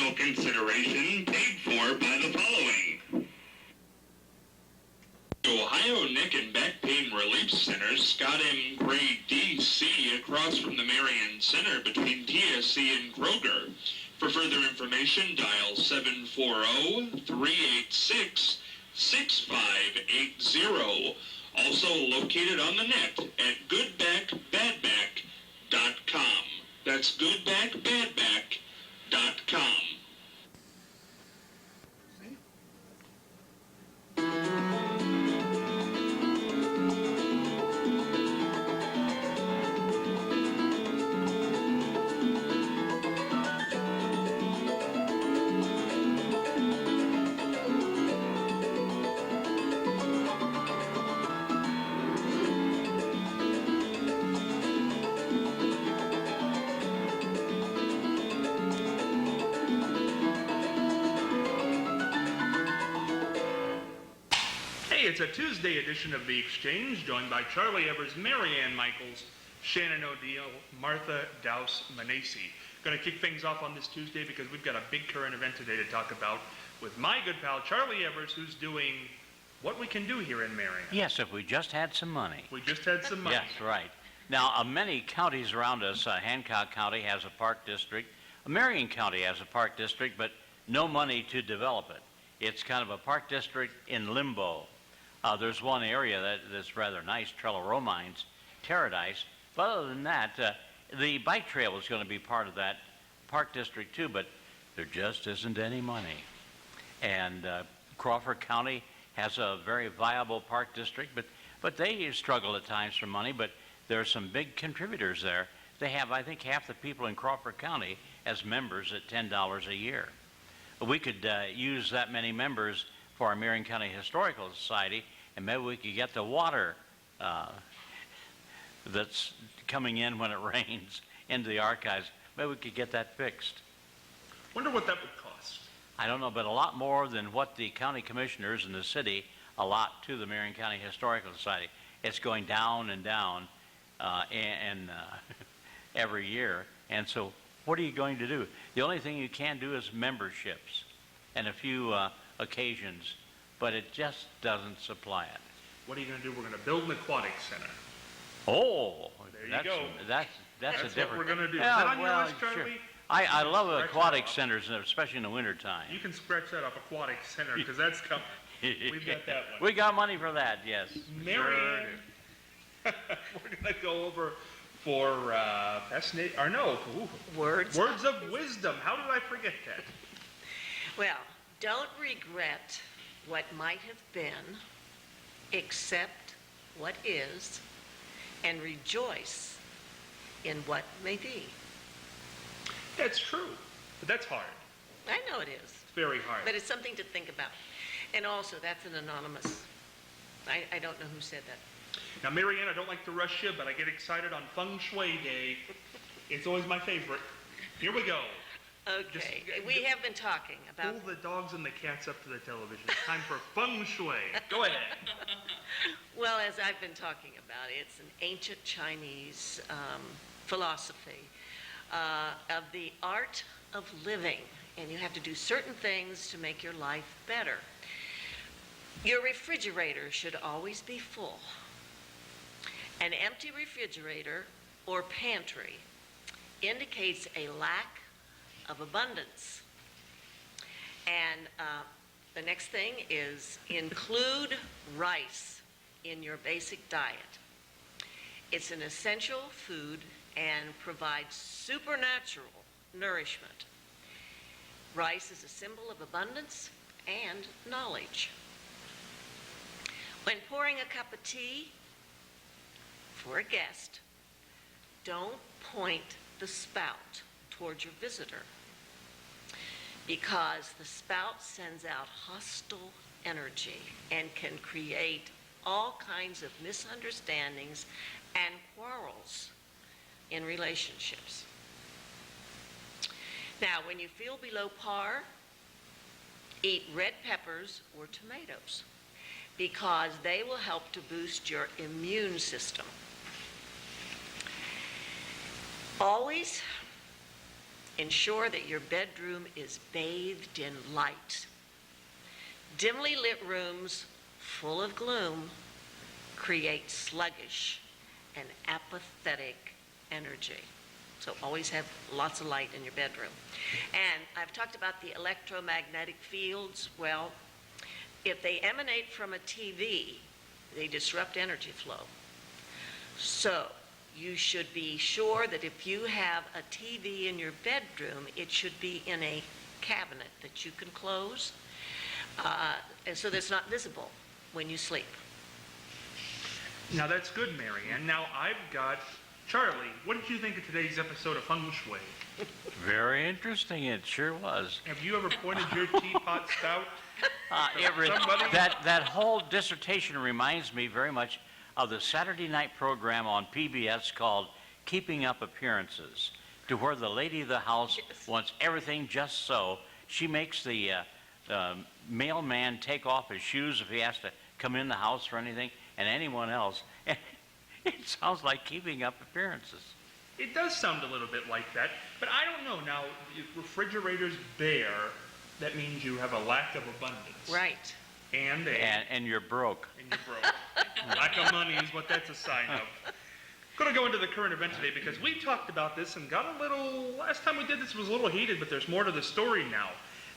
Additional consideration paid for by the following. Ohio Neck and Back Pain Relief Center, Scott M. Gray, D.C., across from the Marion Center between TSC and Kroger. For further information, dial 740-386-6580. Also located on the net at goodbackbadback.com. That's goodbackbadback.com. It's a Tuesday edition of The Exchange, joined by Charlie Evers, Marianne Michaels, Shannon O'Deal, Martha Dowse-Manesi. Going to kick things off on this Tuesday because we've got a big current event today to talk about with my good pal Charlie Evers, who's doing what we can do here in Marion. Yes, if we just had some money. We just had some money. Yes, right. Now, many counties around us, Hancock County has a park district, Marion County has a park district, but no money to develop it. It's kind of a park district in limbo. There's one area that's rather nice, Trello Mines, Paradise. But other than that, the bike trail is going to be part of that park district too, but there just isn't any money. And Crawford County has a very viable park district, but they struggle at times for money, but there are some big contributors there. They have, I think, half the people in Crawford County as members at $10 a year. But we could use that many members for our Marion County Historical Society, and maybe we could get the water that's coming in when it rains into the archives. Maybe we could get that fixed. Wonder what that would cost. I don't know, but a lot more than what the county commissioners in the city allot to the Marion County Historical Society. It's going down and down every year. And so what are you going to do? The only thing you can do is memberships and a few occasions, but it just doesn't supply it. What are you going to do? We're going to build an aquatic center. Oh, there you go. That's a different. What we're going to do. Yeah, Is that on your list, Charlie? Sure. I love aquatic centers, especially in the wintertime. You can scratch that off, aquatic center, because that's coming. We've got that one. We got money for that, yes. Marianne, we're going to go over for words of wisdom. How did I forget that? Well, don't regret what might have been, accept what is, and rejoice in what may be. That's true, but that's hard. I know it is. It's very hard. But it's something to think about. And also, that's an anonymous. I don't know who said that. Now, Marianne, I don't like to rush you, but I get excited on Feng Shui Day. It's always my favorite. Here we go. Okay, we have been talking about... Pull the dogs and the cats up to the television. It's time for Feng Shui. Go ahead. Well, as I've been talking about, it's an ancient Chinese philosophy of the art of living. And you have to do certain things to make your life better. Your refrigerator should always be full. An empty refrigerator or pantry indicates a lack of abundance. And the next thing is include rice in your basic diet. It's an essential food and provides supernatural nourishment. Rice is a symbol of abundance and knowledge. When pouring a cup of tea for a guest, don't point the spout towards your visitor, because the spout sends out hostile energy and can create all kinds of misunderstandings and quarrels in relationships. Now, when you feel below par, eat red peppers or tomatoes, because they will help to boost your immune system. ensure that your bedroom is bathed in light. Dimly lit rooms full of gloom create sluggish and apathetic energy. So always have lots of light in your bedroom. And I've talked about the electromagnetic fields. Well, if they emanate from a TV, they disrupt energy flow. So you should be sure that if you have a TV in your bedroom, it should be in a cabinet that you can close, and so that it's not visible when you sleep. Now that's good, Marianne. Now I've got Charlie. What did you think of today's episode of Feng Shui? Very interesting, it sure was. Have you ever pointed your teapot spout? Somebody? That whole dissertation reminds me very much of the Saturday night program on PBS called Keeping Up Appearances, to where the lady of the house wants everything just so. She makes the mailman take off his shoes if he has to come in the house for anything, and anyone else. And it sounds like keeping up appearances. It does sound a little bit like that, but I don't know. Now, if refrigerators bare, that means you have a lack of abundance. Right. And you're broke. And you're broke. Lack of money is what that's a sign of. Going to go into the current event today because we talked about this and got a little, last time we did this was a little heated, but there's more to the story now.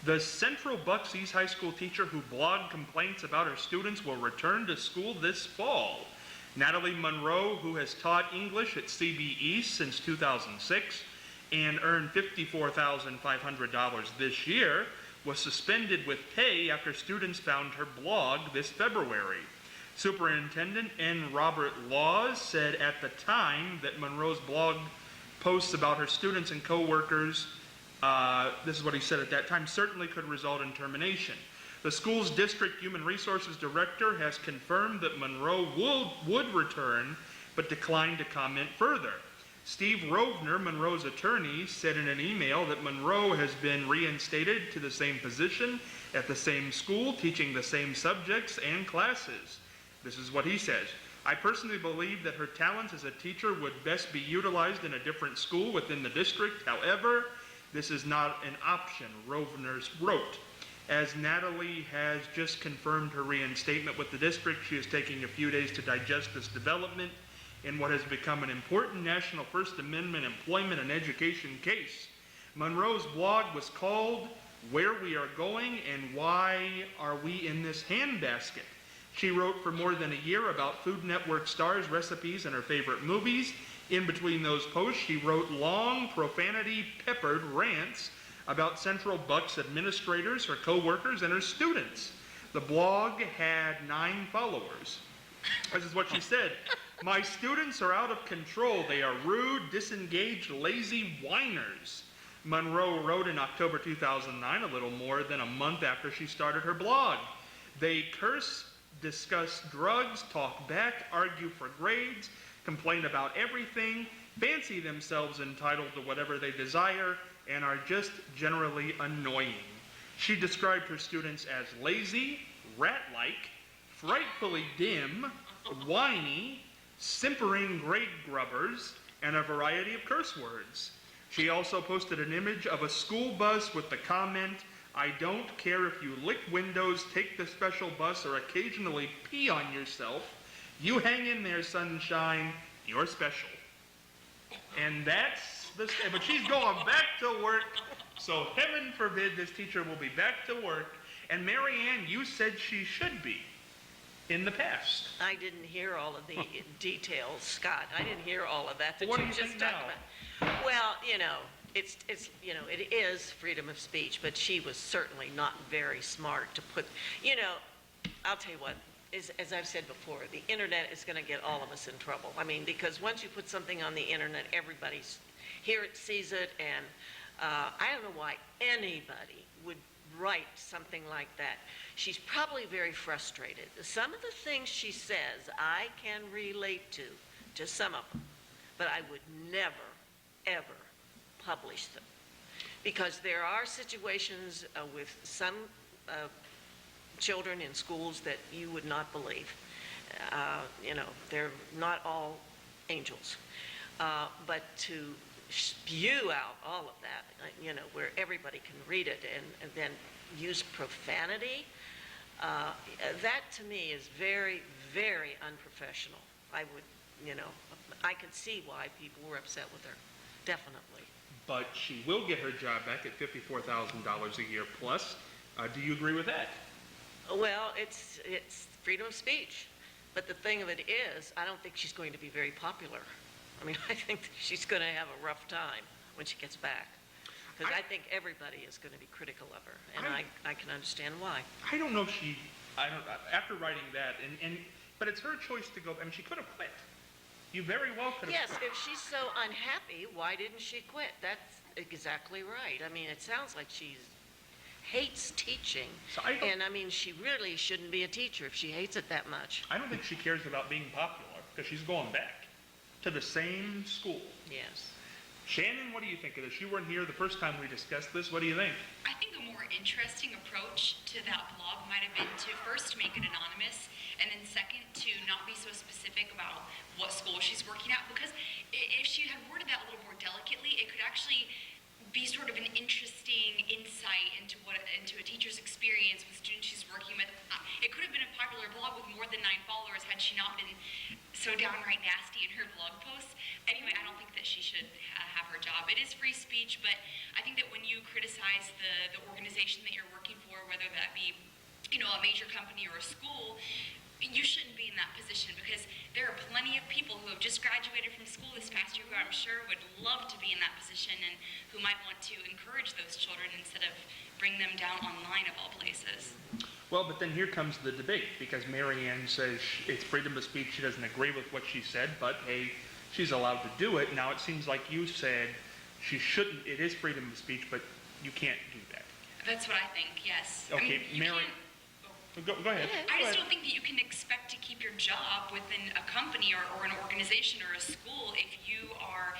The Central Bucks East High School teacher who blogged complaints about her students will return to school this fall. Natalie Monroe, who has taught English at CB East since 2006 and earned $54,500 this year, was suspended with pay after students found her blog this February. Superintendent N. Robert Laws said at the time that Monroe's blog posts about her students and co-workers, this is what he said at that time, certainly could result in termination. The school's district human resources director has confirmed that Monroe would return, but declined to comment further. Steve Rovner, Monroe's attorney, said in an email that Monroe has been reinstated to the same position at the same school, teaching the same subjects and classes. This is what he says. I personally believe that her talents as a teacher would best be utilized in a different school within the district. However, this is not an option, Rovner wrote. As Natalie has just confirmed her reinstatement with the district, she is taking a few days to digest this development in what has become an important national First Amendment employment and education case. Monroe's blog was called Where We Are Going and Why Are We in This Handbasket? She wrote for more than a year about Food Network stars, recipes, and her favorite movies. In between those posts, she wrote long, profanity-peppered rants about Central Bucks administrators, her co-workers, and her students. The blog had 9 followers. This is what she said. My students are out of control. They are rude, disengaged, lazy whiners. Monroe wrote in October 2009, a little more than a month after she started her blog. They curse, discuss drugs, talk back, argue for grades, complain about everything, fancy themselves entitled to whatever they desire, and are just generally annoying. She described her students as lazy, rat-like, frightfully dim, whiny, simpering grade grubbers, and a variety of curse words. She also posted an image of a school bus with the comment, I don't care if you lick windows, take the special bus, or occasionally pee on yourself. You hang in there, sunshine. You're special. And that's the, but she's going back to work. So heaven forbid this teacher will be back to work. And Marianne, you said she should be in the past. I didn't hear all of the details, Scott. I didn't hear all of that What do you you just think talked now? about. Well, it's it is freedom of speech, but she was certainly not very smart to put, I'll tell you what, as I've said before, the internet is going to get all of us in trouble. I mean, because once you put something on the internet, everybody sees it, and I don't know why anybody would write something like that. She's probably very frustrated. Some of the things she says I can relate to some of them, but I would never, ever publish them. Because there are situations with some children in schools that you would not believe. They're not all angels. But spew out all of that, where everybody can read it, and then use profanity. That to me is very, very unprofessional. I could see why people were upset with her, definitely. But she will get her job back at $54,000 a year plus. Do you agree with that? Well, it's freedom of speech. But the thing of it is, I don't think she's going to be very popular. I mean, I think that she's going to have a rough time when she gets back. Because I think everybody is going to be critical of her, and I can understand why. I don't know if after writing that, but it's her choice to go. I mean, she could have quit. You very well could have Yes, quit. if she's so unhappy, why didn't she quit? That's exactly right. I mean, it sounds like she hates teaching. And I mean, she really shouldn't be a teacher if she hates it that much. I don't think she cares about being popular, because she's going back to the same school. Yes. Shannon, what do you think of this? You weren't here the first time we discussed this. What do you think? I think a more interesting approach to that blog might have been to first make it anonymous, and then second, to not be so specific about what school she's working at, because if she had worded that a little more delicately, it could actually be sort of an interesting insight into a teacher's experience with students she's working with. It could have been a popular blog with more than 9 followers had she not been so downright nasty in her blog posts. Anyway, I don't think that she should have her job. It is free speech, but I think that when you criticize the organization that you're working for, whether that be, a major company or a school, you shouldn't be in that position, because there are plenty of people who have just graduated from school this past year who I'm sure would love to be in that position and who might want to encourage those children instead of bring them down online of all places. Well, but then here comes the debate, because Marianne says it's freedom of speech. She doesn't agree with what she said, but hey, she's allowed to do it. Now, it seems like you said she shouldn't. It is freedom of speech, but you can't do that. That's what I think, yes. Okay, Mary. Go ahead. I just don't think that you can expect to keep your job within a company or an organization or a school if you are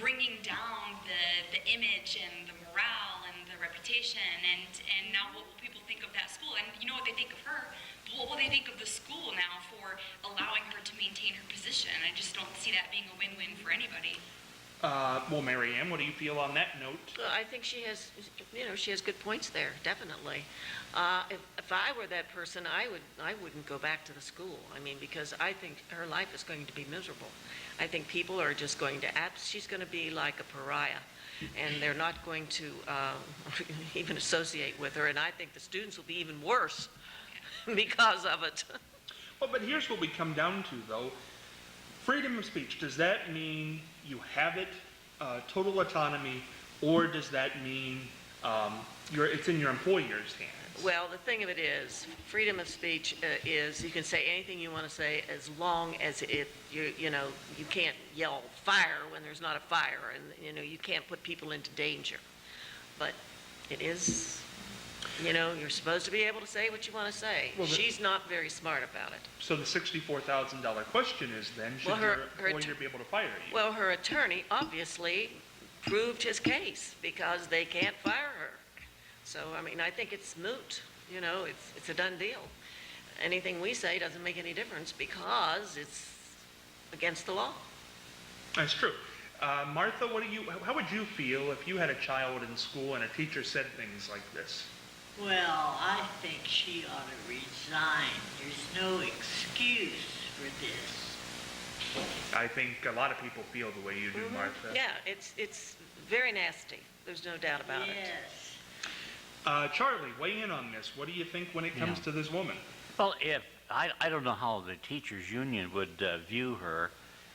bringing down the image and the morale and the reputation, and now what will people think of that school? And you know what they think of her? What will they think of the school now for allowing her to maintain her position? I just don't see that being a win-win for anybody. Well, Marianne, what do you feel on that note? I think she has good points there, definitely. If I were that person, I wouldn't go back to the school. I mean, because I think her life is going to be miserable. I think people are just going to she's going to be like a pariah, and they're not going to even associate with her. And I think the students will be even worse because of it. Well, but here's what we come down to, though. Freedom of speech, does that mean you have it, total autonomy, or does that mean it's in your employer's hands? Well, the thing of it is, freedom of speech is you can say anything you want to say as long as you can't yell fire when there's not a fire, and you can't put people into danger. But it is, you're supposed to be able to say what you want to say. Well, she's not very smart about it. So the $64,000 question is then, should your employer be able to fire you? Well, her attorney obviously proved his case because they can't fire her. So, I mean, I think it's moot. It's a done deal. Anything we say doesn't make any difference because it's against the law. That's true. Martha, how would you feel if you had a child in school and a teacher said things like this? Well, I think she ought to resign. There's no excuse for this. I think a lot of people feel the way you do, Martha. Yeah, it's very nasty. There's no doubt about it. Yes. Charlie, weigh in on this. What do you think when it comes to this woman? Well, I don't know how the teachers' union would view her,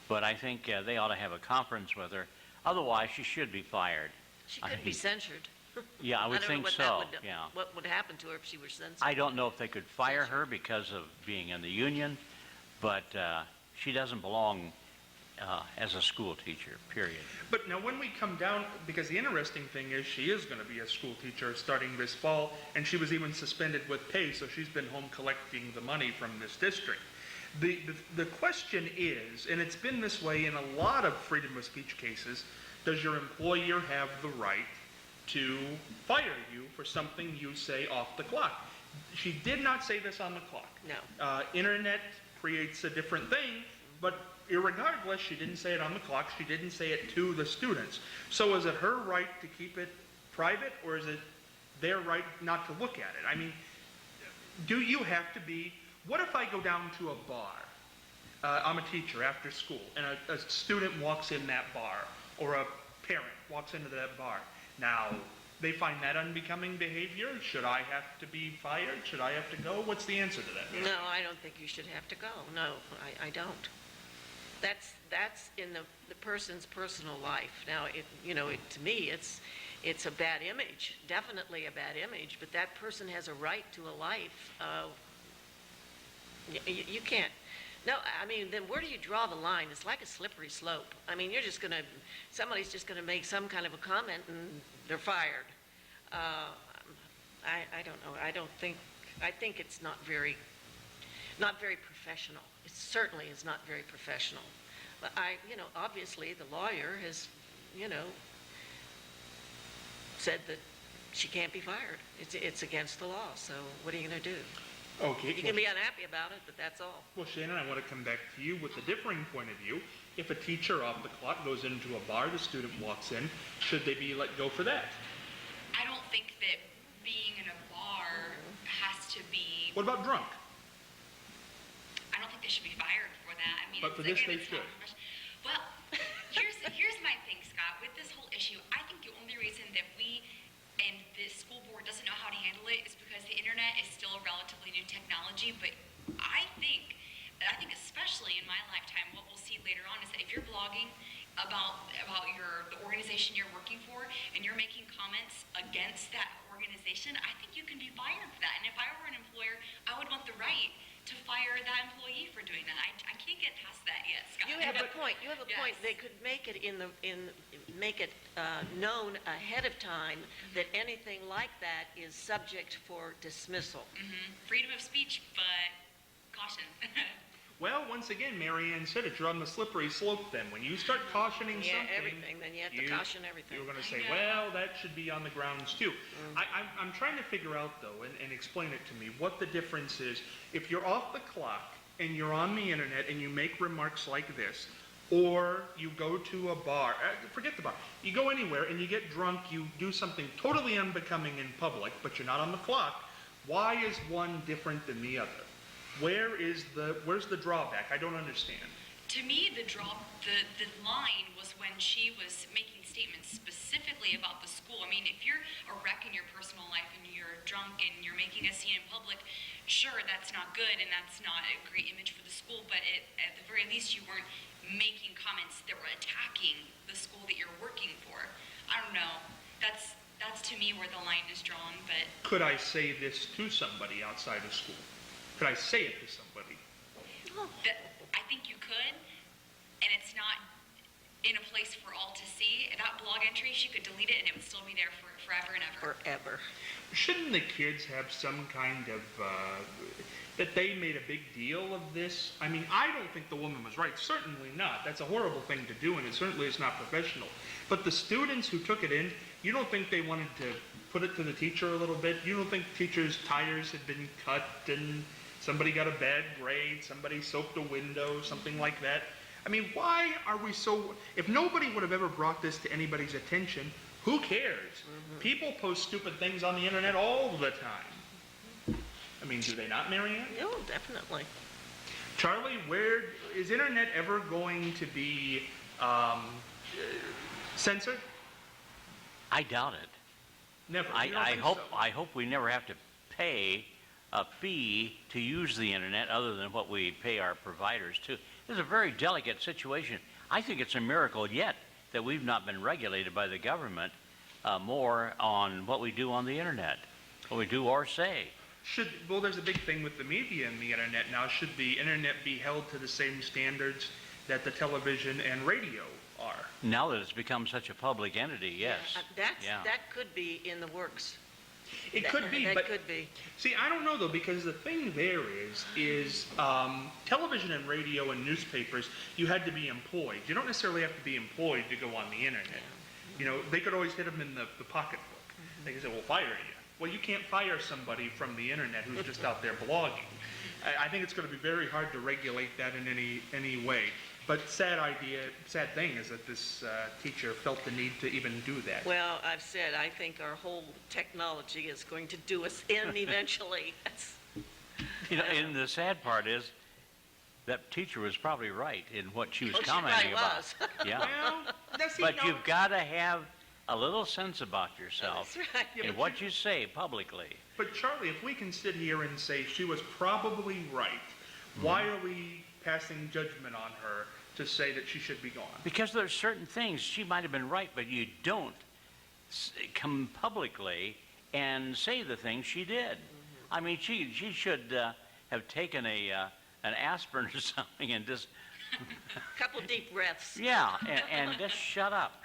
but I think they ought to have a conference with her. Otherwise, she should be fired. She could be censured. Yeah, I would think so. Yeah. What would happen to her if she were censored? I don't know if they could fire her because of being in the union, but she doesn't belong as a school teacher, period. But now when we come down, because the interesting thing is she is going to be a school teacher starting this fall, and she was even suspended with pay, so she's been home collecting the money from this district. The question is, and it's been this way in a lot of freedom of speech cases, does your employer have the right to fire you for something you say off the clock? She did not say this on the clock. No. Internet creates a different thing, but irregardless, she didn't say it on the clock, she didn't say it to the students. So is it her right to keep it private, or is it their right not to look at it? I mean, do you have to be, what if I go down to a bar? I'm a teacher after school, and a student walks in that bar, or a parent walks into that bar. Now, they find that unbecoming behavior. Should I have to be fired? Should I have to go? What's the answer to that? No, I don't think you should have to go. No, I don't. That's in the person's personal life. Now, to me, it's a bad image, definitely a bad image, but that person has a right to a life. You can't. No, I mean, then where do you draw the line? It's like a slippery slope. I mean, somebody's just gonna make some kind of a comment and they're fired. I don't know. I think it's not very professional. It certainly is not very professional. But obviously the lawyer has, said that she can't be fired. It's against the law, so what are you gonna do? Okay. You can be unhappy about it, but that's all. Well, Shannon, I want to come back to you with a differing point of view. If a teacher off the clock goes into a bar, the student walks in, should they be let go for that? I don't think that being in a bar has to be, What about drunk? I don't think they should be fired for that. I mean, But for this, they it's not should. professional. Well, here's my thing, Scott. With this whole issue, I think the only reason that we and the school board doesn't know how to handle it is because the internet is still a relatively new technology. But I think especially in my lifetime, what we'll see later on is that if you're blogging about the organization you're working for and you're making comments against that organization, I think you can be fired for that. And if I were an employer, I would want the right to fire that employee for doing that. I can't get past that yet, Scott. You have a point. You have a point. Yes. They could make it make it known ahead of time that anything like that is subject for dismissal. Freedom of speech, but caution. Well, once again, Mary Ann said it, you're on the slippery slope then. When you start cautioning Yeah, something... everything. Then you have to caution everything. You're going to I say, know. well, that should be on the grounds too. I'm trying to figure out, though, and explain it to me, what the difference is. If you're off the clock and you're on the internet and you make remarks like this, or you go to a bar, forget the bar, you go anywhere and you get drunk, you do something totally unbecoming in public, but you're not on the clock, why is one different than the other? Where's the drawback? I don't understand. To me, the line was when she was making statements specifically about the school. I mean, if you're a wreck in your personal life and you're drunk and you're making a scene in public, sure, that's not good and that's not a great image for the school, but at the very least you weren't making comments that were attacking the school that you're working for. I don't know. That's to me where the line is drawn, but... Could I say this to somebody outside of school? Could I say it to somebody? I think you could, and it's not in a place for all to see. That blog entry, she could delete it and it would still be there for forever and ever. Forever. Shouldn't the kids have some kind of, that they made a big deal of this? I mean, I don't think the woman was right. Certainly not. That's a horrible thing to do, and it certainly is not professional. But the students who took it in, you don't think they wanted to put it to the teacher a little bit? You don't think teachers' tires had been cut and somebody got a bad grade, somebody soaked a window, something like that? I mean, why are we so... If nobody would have ever brought this to anybody's attention, who cares? People post stupid things on the internet all the time. I mean, do they not, Mary Ann? No, definitely. Charlie, is internet ever going to be censored? I doubt it. Never. You don't I think hope so? I hope we never have to pay a fee to use the internet other than what we pay our providers to. This is a very delicate situation. I think it's a miracle yet that we've not been regulated by the government more on what we do on the internet, what we do or say. Well, there's a big thing with the media and the internet now. Should the internet be held to the same standards that the television and radio are? Now that it's become such a public entity, yes. That could be in the works. It could be, That but could be. see, I don't know though, because the thing there is television and radio and newspapers, you had to be employed. You don't necessarily have to be employed to go on the internet. You know, they could always hit them in the pocketbook. They could say, "We'll fire you." Well, you can't fire somebody from the internet who's just out there blogging. I think it's going to be very hard to regulate that in any way. But sad thing is that this teacher felt the need to even do that. Well, I've said, I think our whole technology is going to do us in eventually. And the sad part is that teacher was probably right in what she was Oh, she commenting probably about. was. Yeah. Well, But you've got to have a little sense about yourself That's right. Yeah, in but what you say publicly. But Charlie, if we can sit here and say she was probably right, why are we passing judgment on her to say that she should be gone? Because there's certain things she might have been right, but you don't come publicly and say the things she did. I mean, she should have taken an aspirin or something and just Couple deep breaths. and just shut up.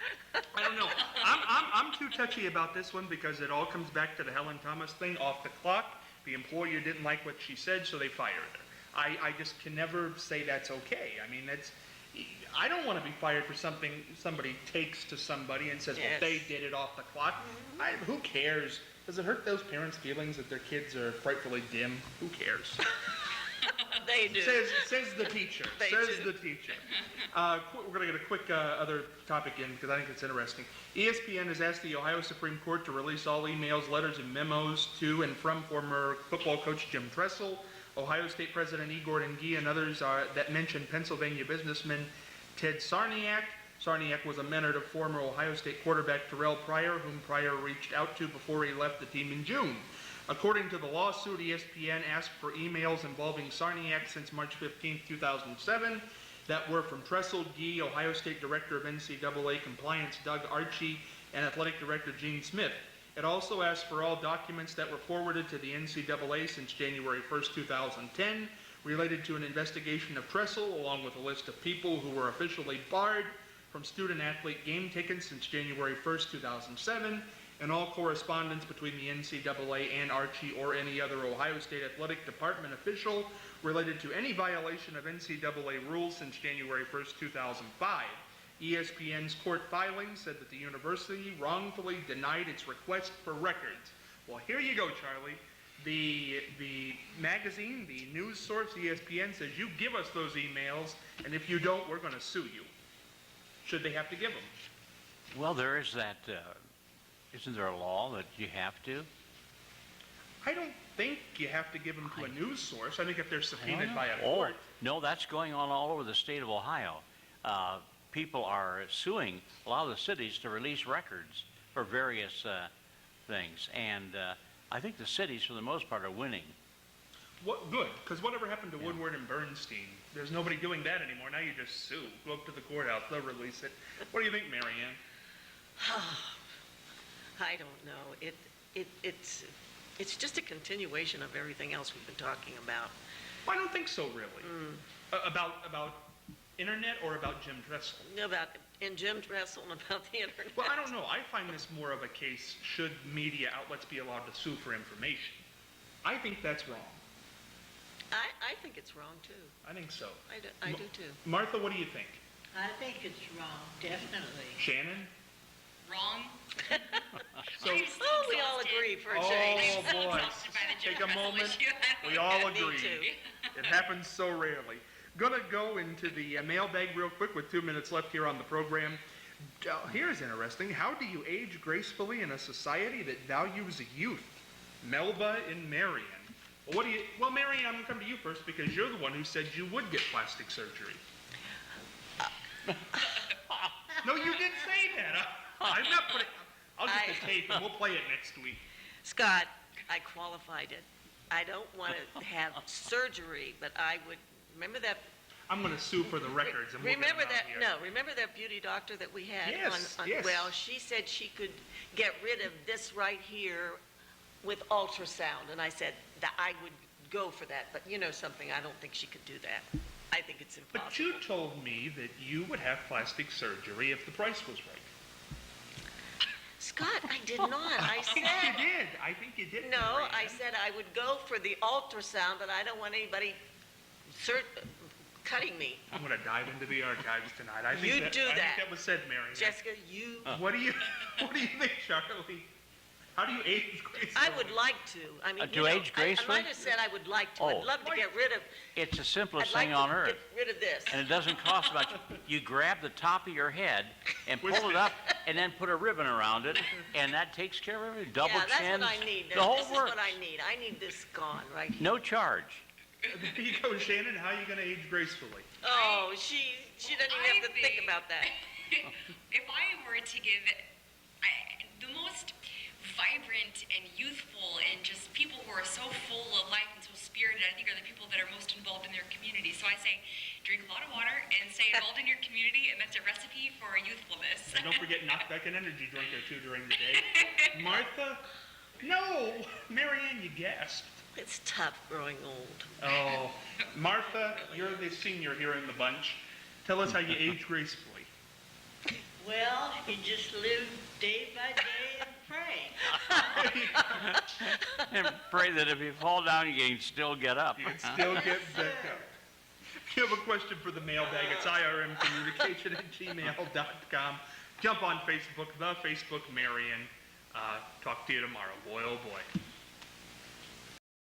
I don't know. I'm too touchy about this one because it all comes back to the Helen Thomas thing, off the clock. The employer didn't like what she said, so they fired her. I just can never say that's okay. I mean, I don't want to be fired for something somebody takes to somebody and says, well, Yes. they did it off the clock. Who cares? Does it hurt those parents' feelings that their kids are frightfully dim? Who cares? They do. Says the teacher. They Says do. the teacher. We're going to get a quick other topic in because I think it's interesting. ESPN has asked the Ohio Supreme Court to release all emails, letters, and memos to and from former football coach Jim Tressel, Ohio State President E. Gordon Gee, and others that mention Pennsylvania businessman Ted Sarniak. Sarniak was a mentor to former Ohio State quarterback Terrell Pryor, whom Pryor reached out to before he left the team in June. According to the lawsuit, ESPN asked for emails involving Sarniak since March 15, 2007, that were from Tressel, Gee, Ohio State Director of NCAA Compliance Doug Archie, and Athletic Director Gene Smith. It also asked for all documents that were forwarded to the NCAA since January 1, 2010, related to an investigation of Tressel, along with a list of people who were officially barred from student-athlete game tickets since January 1, 2007, and all correspondence between the NCAA and Archie or any other Ohio State Athletic Department official related to any violation of NCAA rules since January 1, 2005. ESPN's court filing said that the university wrongfully denied its request for records. Well, here you go, Charlie. The magazine, the news source, ESPN, says you give us those emails, and if you don't, we're going to sue you. Should they have to give them? Well, there is that. Isn't there a law that you have to? I don't think you have to give them to a news source. I think if they're subpoenaed by a Oh, court. no, that's going on all over the state of Ohio. People are suing a lot of the cities to release records for various things, and I think the cities, for the most part, are winning. What good? Because whatever happened to Woodward and Bernstein? There's nobody doing that anymore. Now you just sue. Go up to the courthouse. They'll release it. What do you think, Mary Ann? I don't know. It's just a continuation of everything else we've been talking about. Well, I don't think so, really. About internet or about Jim Tressel? About Jim Tressel and about the internet. Well, I don't know. I find this more of a case, should media outlets be allowed to sue for information? I think that's wrong. I think it's wrong too. I think so. I do too. Martha, what do you think? I think it's wrong, definitely. Shannon? Wrong. So, I'm so Oh, we all exhausted. agree for a Oh, change. I'm so boy. exhausted by the Jim Take a Tressel moment. issue. We all Yeah, me agree. too. It happens so rarely. Gonna go into the mailbag real quick with 2 minutes left here on the program. Here's interesting. How do you age gracefully in a society that values youth? Melba in Marion. Well, Marion, I'm gonna come to you first because you're the one who said you would get plastic surgery. No, you didn't say that. I'm not putting. I'll get the tape and we'll play it next week. Scott, I qualified it. I don't want to have surgery, but I would, remember that, I'm gonna sue for the records and we'll get remember them out that, here. no, remember that beauty doctor that we had? Yes, on, yes. Well, she said she could get rid of this right here with ultrasound, and I said that I would go for that, but you know something, I don't think she could do that. I think it's impossible. But you told me that you would have plastic surgery if the price was right. Scott, I did not. I I think said, you did. I think you did. no, Marianne. I said I would go for the ultrasound, but I don't want anybody cutting me. I'm going to dive into the archives tonight. I think You that, do I think that. that was said, Mary. Jessica, you, What do you think, Charlie? How do you age gracefully? I would like to. I mean, To you know, age gracefully? I might have said I would like to. Oh. I'd love to get rid of, It's the simplest I'd like thing on to earth. get rid of this. And it doesn't cost much. You grab the top of your head and pull it up and then put a ribbon around it, and that takes care of everything. Double Yeah, that's chins. what I need. The whole This is works. what I need. I need this gone right here. No charge. There you go, Shannon. How are you going to age gracefully? Oh, she doesn't even have to think about that. If I were to give the most vibrant and youthful and just people who are so full of life and so spirited, I think are the people that are most involved in their community. So I say, drink a lot of water and stay involved in your community, and that's a recipe for youthfulness. And don't forget, knock back an energy drink or two during the day. Martha? No! Marianne, you gasped. It's tough growing old. Oh, Martha, you're the senior here in the bunch. Tell us how you age gracefully. Well, you just live day by day and pray. And pray that if you fall down, you can still get up. You can still get back up. If you have a question for the mailbag, it's irmcommunication@gmail.com. Jump on Facebook, the Facebook Marion. Talk to you tomorrow. Boy, oh boy.